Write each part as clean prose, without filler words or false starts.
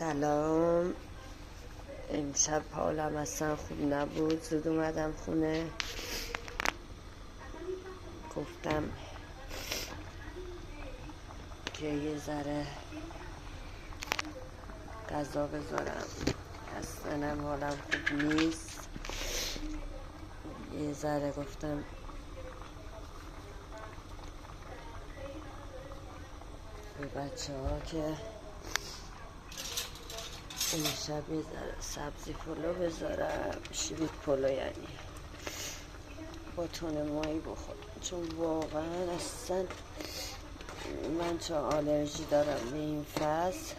سلام. امشب حالم اصلا خوب نبود. زود اومدم خونه، گفتم که یه ذره غذا بذارم. اصلا هم حالم خوب نیست. یه ذره گفتم به بچه ها که امشب یه ذره سبزی پلو بذارم، شیبید پلو، یعنی با تون ماهی بخورم، چون واقعا اصلا من چون آلرژی دارم به این فصل.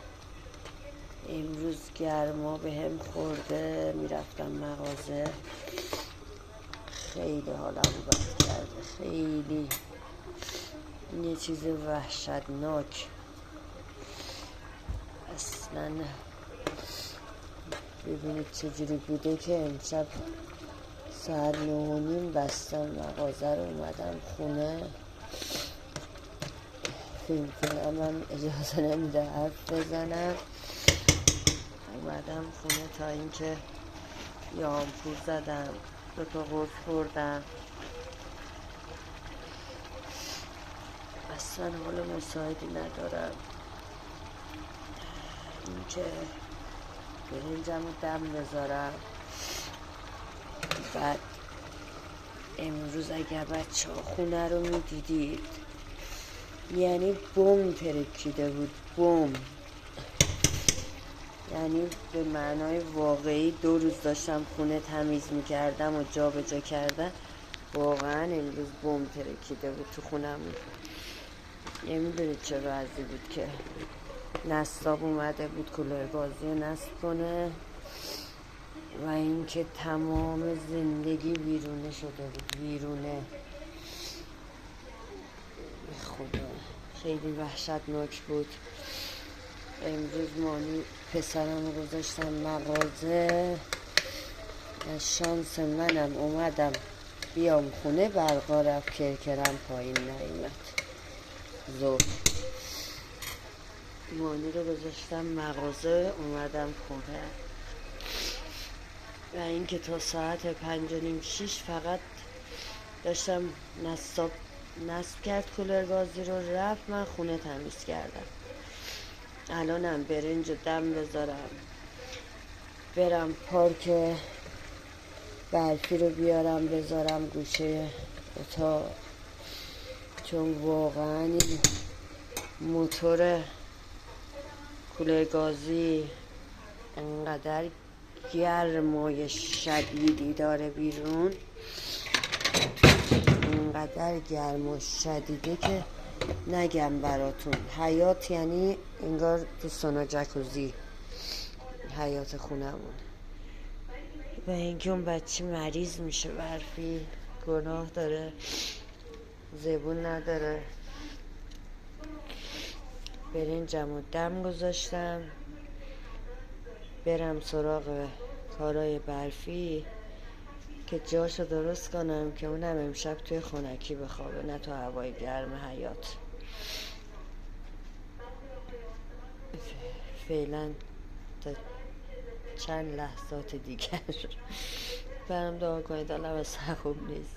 امروز گرما به هم خورده، میرفتم مغازه، خیلی حالم بد کرده، خیلی یه چیز وحشتناک. اصلا ببینید چجوری بوده که امشب ساعت 9:30 بستم مغازه رو، اومدم خونه. فیلم هم اجازه نمیده حرف بزنم. اومدم خونه تا اینکه یه آمپول زدم، 2 تا قرص خوردم. اصلا حال مساعدی ندارم. اینکه برنجم رو دم بذارم. بعد امروز اگر بچه ها خونه رو میدیدید، یعنی بم ترکیده بود، بم، یعنی به معنای واقعی 2 روز داشتم خونه تمیز میکردم و جا به جا کردم. واقعا امروز بم ترکیده بود تو خونم. نمیدونید چه وضعی بود که نصاب اومده بود کولر گازی رو نصب کنه و اینکه تمام زندگی ویرونه شده بود، ویرونه. خدا خیلی وحشتناک بود. امروز مانی پسرم رو گذاشتم مغازه. از شانس منم اومدم بیام خونه، برقا رفت، کرکرم پایین نیومد. ظهر مانی رو گذاشتم مغازه، اومدم خونه و اینکه تا ساعت 5:30 6 فقط داشتم نصب کرد کولر گازی رو، رفت، من خونه تمیز کردم. الانم برنج رو دم بذارم، برم پارک برفی رو بیارم بذارم گوشه اتاق، چون واقعا این موتور کولر گازی انقدر گرمای شدیدی داره بیرون، انقدر گرم و شدیده که نگم براتون. حیات یعنی انگار تو سونا جکوزی حیات خونمون. و اینکه اون بچه مریض میشه، برفی گناه داره، زبون نداره. برنجم و دم گذاشتم، برم سراغ کارای برفی که جاشو درست کنم که اونم امشب توی خنکی بخوابه، نه تو هوای گرم حیات. فعلا تا چند لحظات دیگر برام دعا کنید، حالم اصلا خوب نیست.